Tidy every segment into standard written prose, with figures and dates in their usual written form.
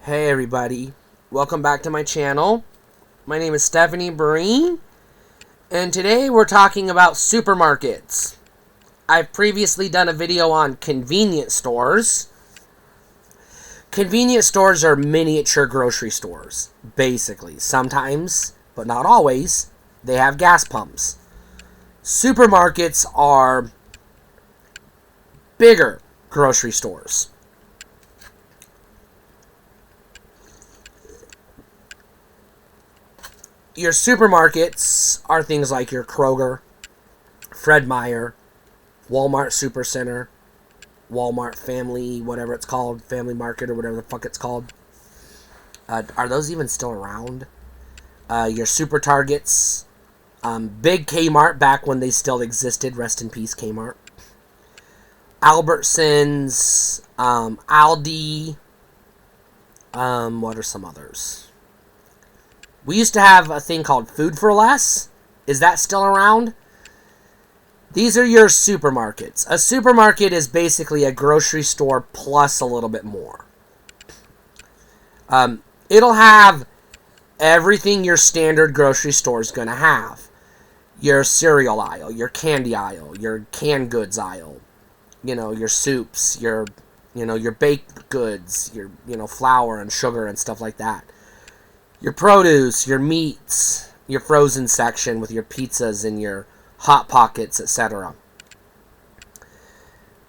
Hey everybody, welcome back to my channel. My name is Stephanie Breen, and today we're talking about supermarkets. I've previously done a video on convenience stores. Convenience stores are miniature grocery stores, basically. Sometimes, but not always, they have gas pumps. Supermarkets are bigger grocery stores. Your supermarkets are things like your Kroger, Fred Meyer, Walmart Supercenter, Walmart Family, whatever it's called, Family Market or whatever the fuck it's called. Are those even still around? Your Super Targets, Big Kmart back when they still existed, rest in peace Kmart. Albertsons, Aldi, what are some others? We used to have a thing called Food for Less. Is that still around? These are your supermarkets. A supermarket is basically a grocery store plus a little bit more. It'll have everything your standard grocery store is going to have. Your cereal aisle, your candy aisle, your canned goods aisle, your soups, your baked goods, your, flour and sugar and stuff like that. Your produce, your meats, your frozen section with your pizzas and your Hot Pockets, etc.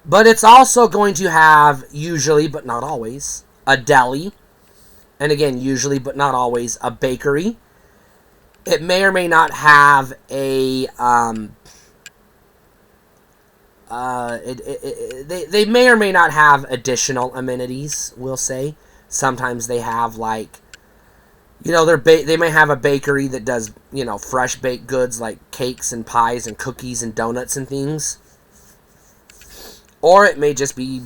But it's also going to have, usually but not always, a deli. And again, usually but not always, a bakery. It may or may not have a... they may or may not have additional amenities, we'll say. Sometimes they have, like... they may have a bakery that does, fresh baked goods like cakes and pies and cookies and donuts and things. Or it may just be,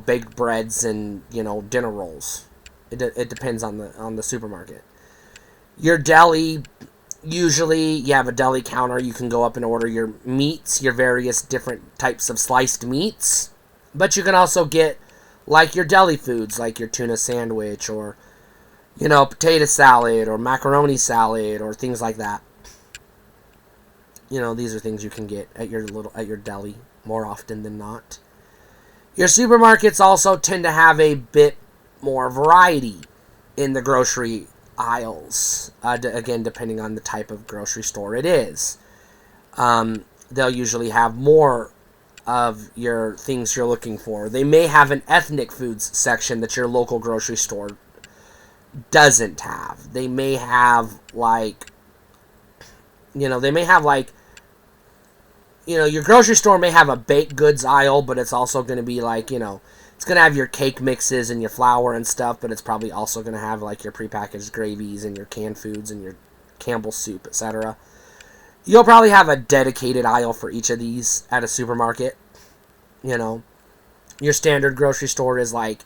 baked breads and, dinner rolls. It depends on the supermarket. Your deli, usually you have a deli counter. You can go up and order your meats, your various different types of sliced meats. But you can also get, like, your deli foods, like your tuna sandwich or... potato salad or macaroni salad or things like that. These are things you can get at your deli more often than not. Your supermarkets also tend to have a bit more variety in the grocery aisles. Again, depending on the type of grocery store it is. They'll usually have more of your things you're looking for. They may have an ethnic foods section that your local grocery store doesn't have. They may have your grocery store may have a baked goods aisle, but it's also going to be it's going to have your cake mixes and your flour and stuff, but it's probably also going to have your prepackaged gravies and your canned foods and your Campbell's soup, etc. You'll probably have a dedicated aisle for each of these at a supermarket. Your standard grocery store is 8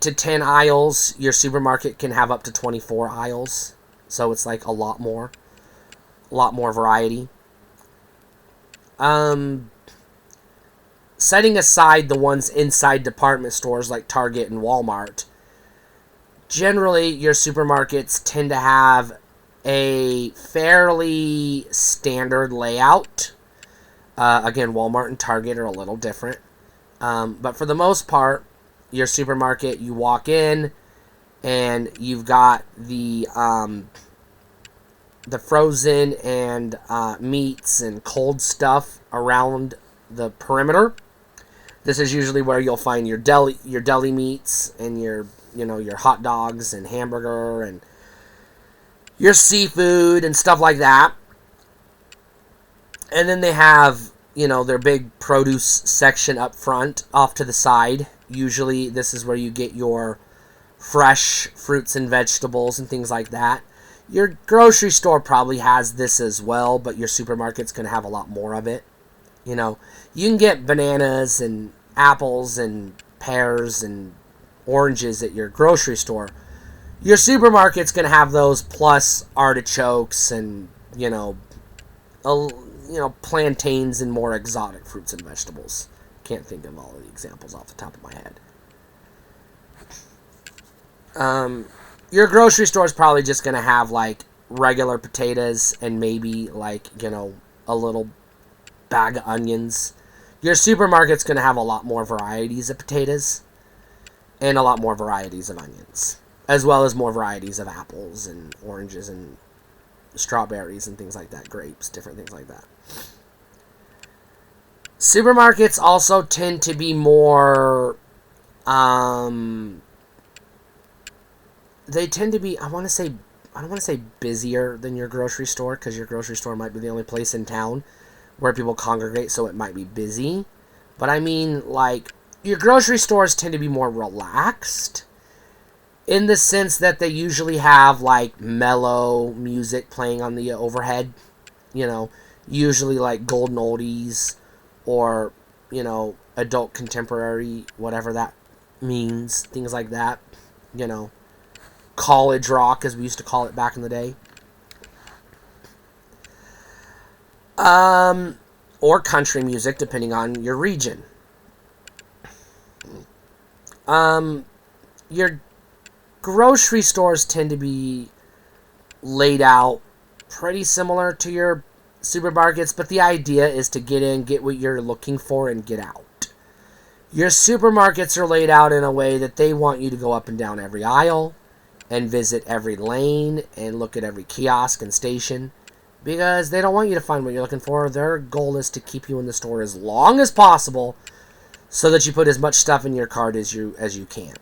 to 10 aisles. Your supermarket can have up to 24 aisles. So it's a lot more variety. Setting aside the ones inside department stores like Target and Walmart, generally your supermarkets tend to have a fairly standard layout. Again, Walmart and Target are a little different. But for the most part, your supermarket, you walk in and you've got the frozen and meats and cold stuff around the perimeter. This is usually where you'll find your deli meats and your hot dogs and hamburger and your seafood and stuff like that. And then they have their big produce section up front, off to the side. Usually this is where you get your fresh fruits and vegetables and things like that. Your grocery store probably has this as well, but your supermarket's going to have a lot more of it. You can get bananas and apples and pears and oranges at your grocery store. Your supermarket's going to have those plus artichokes and, plantains and more exotic fruits and vegetables. Can't think of all of the examples off the top of my head. Your grocery store is probably just going to have like regular potatoes and maybe like, a little bag of onions. Your supermarket's going to have a lot more varieties of potatoes and a lot more varieties of onions, as well as more varieties of apples and oranges and strawberries and things like that, grapes, different things like that. Supermarkets also tend to be more, they tend to be, I don't want to say busier than your grocery store, because your grocery store might be the only place in town where people congregate, so it might be busy. But I mean, like, your grocery stores tend to be more relaxed in the sense that they usually have, like, mellow music playing on the overhead. Usually, like, golden oldies or, adult contemporary, whatever that means, things like that. College rock, as we used to call it back in the day. Or country music, depending on your region. Your grocery stores tend to be laid out pretty similar to your supermarkets, but the idea is to get in, get what you're looking for, and get out. Your supermarkets are laid out in a way that they want you to go up and down every aisle and visit every lane and look at every kiosk and station, because they don't want you to find what you're looking for. Their goal is to keep you in the store as long as possible so that you put as much stuff in your cart as you can.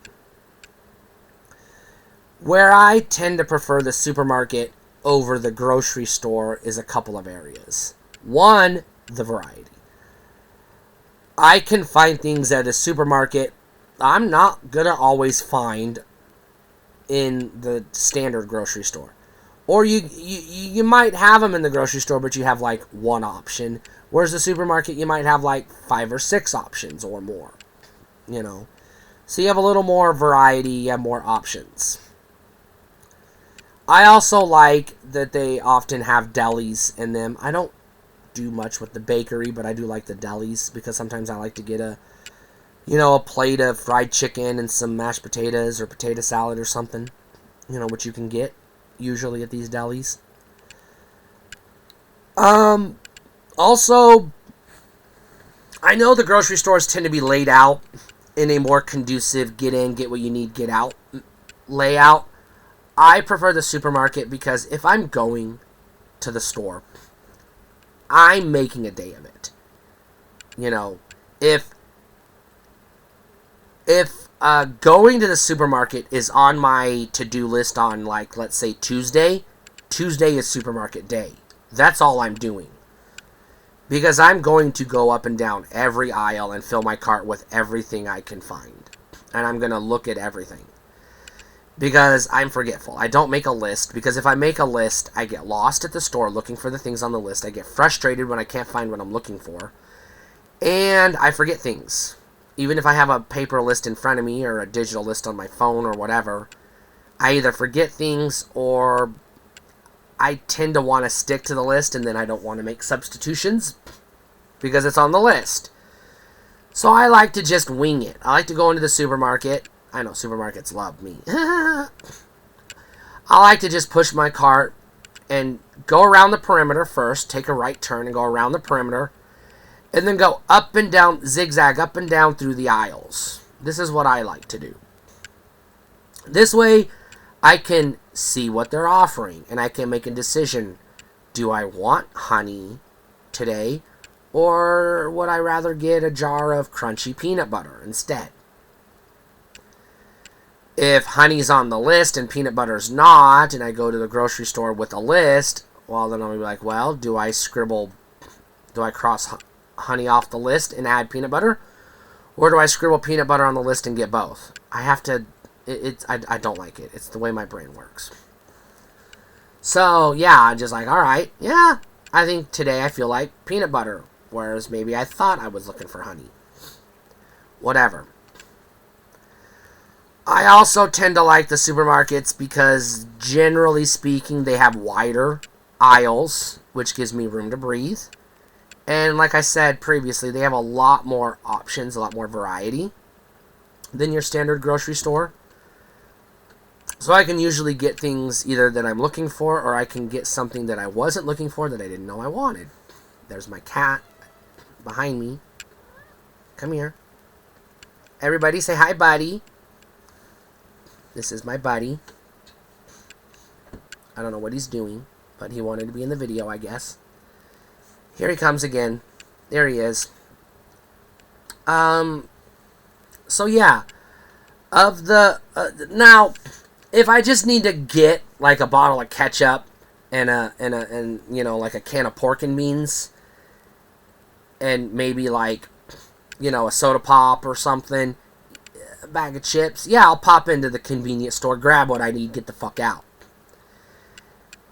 Where I tend to prefer the supermarket over the grocery store is a couple of areas. One, the variety. I can find things at a supermarket I'm not going to always find in the standard grocery store. Or you might have them in the grocery store, but you have like one option. Whereas the supermarket, you might have like 5 or 6 options or more. So you have a little more variety, you have more options. I also like that they often have delis in them. I don't do much with the bakery, but I do like the delis because sometimes I like to get a plate of fried chicken and some mashed potatoes or potato salad or something. Which you can get usually at these delis. Also, I know the grocery stores tend to be laid out in a more conducive get in, get what you need, get out layout. I prefer the supermarket because if I'm going to the store, I'm making a day of it. If going to the supermarket is on my to-do list on, like, let's say Tuesday is supermarket day. That's all I'm doing. Because I'm going to go up and down every aisle and fill my cart with everything I can find. And I'm going to look at everything. Because I'm forgetful. I don't make a list, because if I make a list, I get lost at the store looking for the things on the list. I get frustrated when I can't find what I'm looking for. And I forget things. Even if I have a paper list in front of me or a digital list on my phone or whatever, I either forget things or I tend to want to stick to the list and then I don't want to make substitutions because it's on the list. So I like to just wing it. I like to go into the supermarket. I know supermarkets love me. I like to just push my cart and go around the perimeter first, take a right turn and go around the perimeter, and then go up and down, zigzag up and down through the aisles. This is what I like to do. This way, I can see what they're offering, and I can make a decision. Do I want honey today, or would I rather get a jar of crunchy peanut butter instead? If honey's on the list and peanut butter's not, and I go to the grocery store with a list, well, then I'll be like, well, do I cross honey off the list and add peanut butter? Or do I scribble peanut butter on the list and get both? I don't like it. It's the way my brain works. So, yeah, I'm just like, alright, yeah, I think today I feel like peanut butter, whereas maybe I thought I was looking for honey. Whatever. I also tend to like the supermarkets because, generally speaking, they have wider aisles, which gives me room to breathe. And like I said previously, they have a lot more options, a lot more variety than your standard grocery store. So I can usually get things either that I'm looking for, or I can get something that I wasn't looking for that I didn't know I wanted. There's my cat behind me. Come here. Everybody say hi, buddy. This is my buddy. I don't know what he's doing, but he wanted to be in the video, I guess. Here he comes again. There he is. So yeah. Of the... now, if I just need to get, like, a bottle of ketchup and you know, like a can of pork and beans, and maybe, like, you know, a soda pop or something, a bag of chips, yeah, I'll pop into the convenience store, grab what I need, get the fuck out.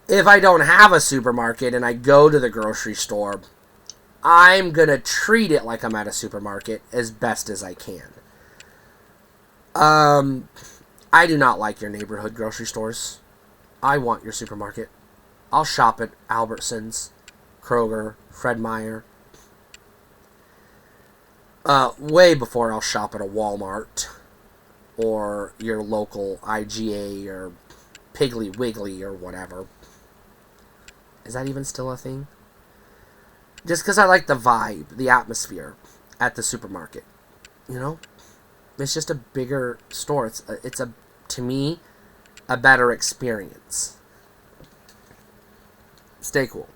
If I don't have a supermarket and I go to the grocery store, I'm going to treat it like I'm at a supermarket as best as I can. I do not like your neighborhood grocery stores. I want your supermarket. I'll shop at Albertsons, Kroger, Fred Meyer. Way before I'll shop at a Walmart or your local IGA or Piggly Wiggly or whatever. Is that even still a thing? Just because I like the vibe, the atmosphere at the supermarket. You know? It's just a bigger store. It's to me, a better experience. Stay cool.